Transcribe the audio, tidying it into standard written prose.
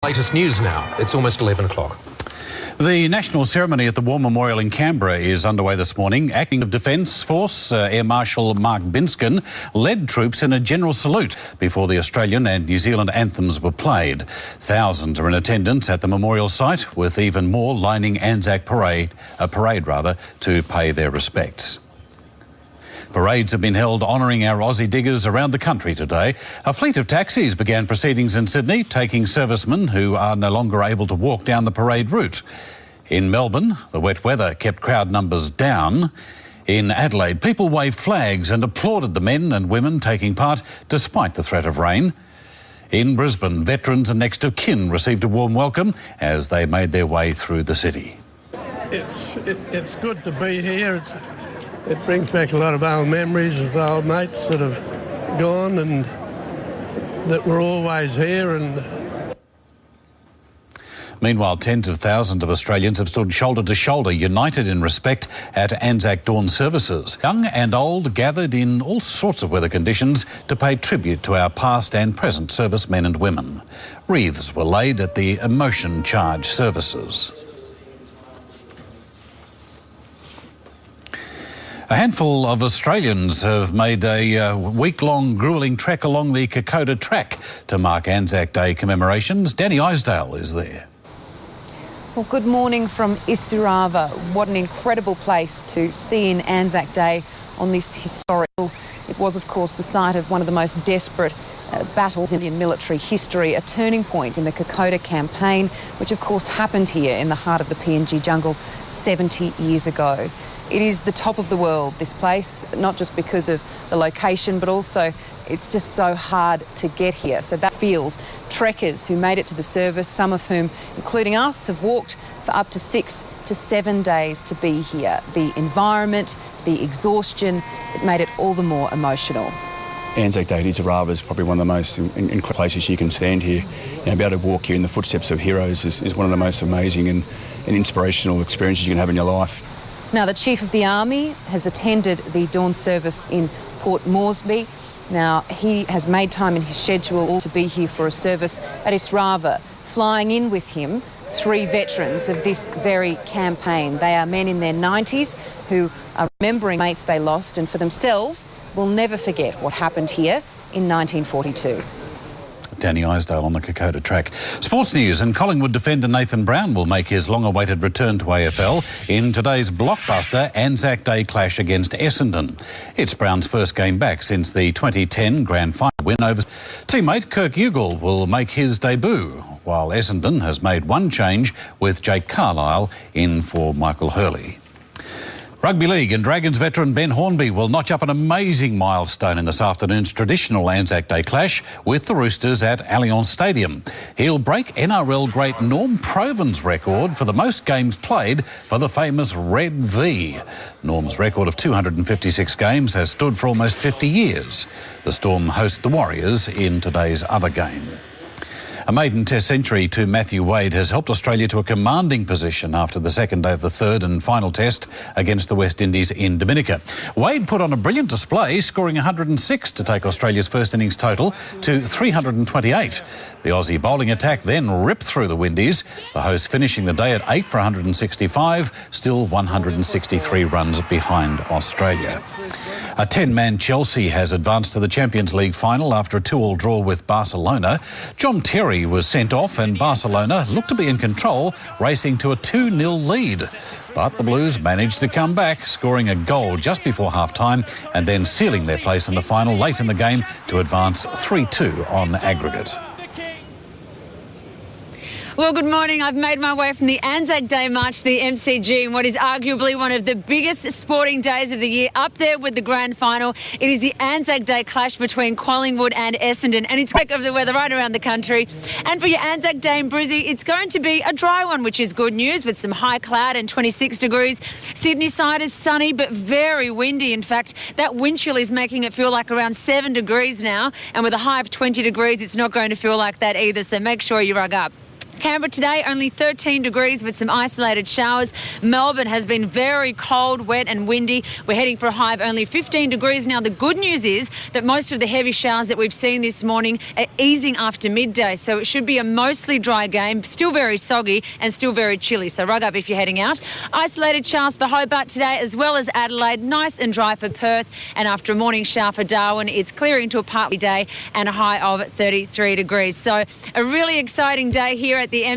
Latest news now. It's almost 11 o'clock. The national ceremony at the War Memorial in Canberra is underway this morning. Acting of Defence Force Air Marshal Mark Binskin led troops in a general salute before the Australian and New Zealand anthems were played. Thousands are in attendance at the memorial site, with even more lining Anzac parade to pay their respects. Parades have been held honouring our Aussie diggers around the country today. A fleet of taxis began proceedings in Sydney, taking servicemen who are no longer able to walk down the parade route. In Melbourne, the wet weather kept crowd numbers down. In Adelaide, people waved flags and applauded the men and women taking part despite the threat of rain. In Brisbane, veterans and next of kin received a warm welcome as they made their way through the city. It's good to be here. It brings back a lot of old memories of old mates that have gone and that were always here. Meanwhile, tens of thousands of Australians have stood shoulder to shoulder, united in respect at Anzac dawn services. Young and old gathered in all sorts of weather conditions to pay tribute to our past and present servicemen and women. Wreaths were laid at the emotion-charged services. A handful of Australians have made a week-long gruelling trek along the Kokoda track to mark Anzac Day commemorations. Danny Isdale is there. Well, good morning from Isurava. What an incredible place to see in Anzac Day on this historical. It was, of course, the site of one of the most desperate battles in Indian military history, a turning point in the Kokoda campaign, which, of course, happened here in the heart of the PNG jungle 70 years ago. It is the top of the world, this place, not just because of the location, but also it's just so hard to get here. So that feels trekkers who made it to the service, some of whom, including us, have walked for up to 6 to 7 days to be here. The environment, the exhaustion, it made it all the more emotional. Anzac Day at Isurava is probably one of the most incredible places you can stand here. Be able to walk here in the footsteps of heroes is one of the most amazing and inspirational experiences you can have in your life. Now, the Chief of the Army has attended the dawn service in Port Moresby. Now, he has made time in his schedule to be here for a service at Isurava, flying in with him 3 veterans of this very campaign. They are men in their 90s who are remembering mates they lost and for themselves will never forget what happened here in 1942. Danny Isdale on the Kokoda track. Sports news, and Collingwood defender Nathan Brown will make his long-awaited return to AFL in today's blockbuster Anzac Day clash against Essendon. It's Brown's first game back since the 2010 grand final win over teammate Kirk Ugle will make his debut, while Essendon has made one change with Jake Carlisle in for Michael Hurley. Rugby League and Dragons veteran Ben Hornby will notch up an amazing milestone in this afternoon's traditional Anzac Day clash with the Roosters at Allianz Stadium. He'll break NRL great Norm Proven's record for the most games played for the famous Red V. Norm's record of 256 games has stood for almost 50 years. The Storm host the Warriors in today's other game. A maiden Test century to Matthew Wade has helped Australia to a commanding position after the second day of the third and final Test against the West Indies in Dominica. Wade put on a brilliant display, scoring 106 to take Australia's first innings total to 328. The Aussie bowling attack then ripped through the Windies, the hosts finishing the day at 8 for 165, still 163 runs behind Australia. A 10-man Chelsea has advanced to the Champions League final after a 2-2 draw with Barcelona. John Terry was sent off and Barcelona looked to be in control, racing to a 2-0 lead. But the Blues managed to come back, scoring a goal just before half-time and then sealing their place in the final late in the game to advance 3-2 on aggregate. Well, good morning. I've made my way from the Anzac Day March to the MCG in what is arguably one of the biggest sporting days of the year, up there with the grand final. It is the Anzac Day clash between Collingwood and Essendon, and it's of the weather right around the country. And for your Anzac Day in Brizzy, it's going to be a dry one, which is good news, with some high cloud and 26 degrees. Sydney side is sunny but very windy. In fact, that wind chill is making it feel like around 7 degrees now, and with a high of 20 degrees, it's not going to feel like that either, so make sure you rug up. Canberra today, only 13 degrees with some isolated showers. Melbourne has been very cold, wet and windy. We're heading for a high of only 15 degrees. Now, the good news is that most of the heavy showers that we've seen this morning are easing after midday, so it should be a mostly dry game, still very soggy and still very chilly, so rug up if you're heading out. Isolated showers for Hobart today as well as Adelaide, nice and dry for Perth, and after a morning shower for Darwin, it's clearing to a partly day and a high of 33 degrees. So a really exciting day here at the MC.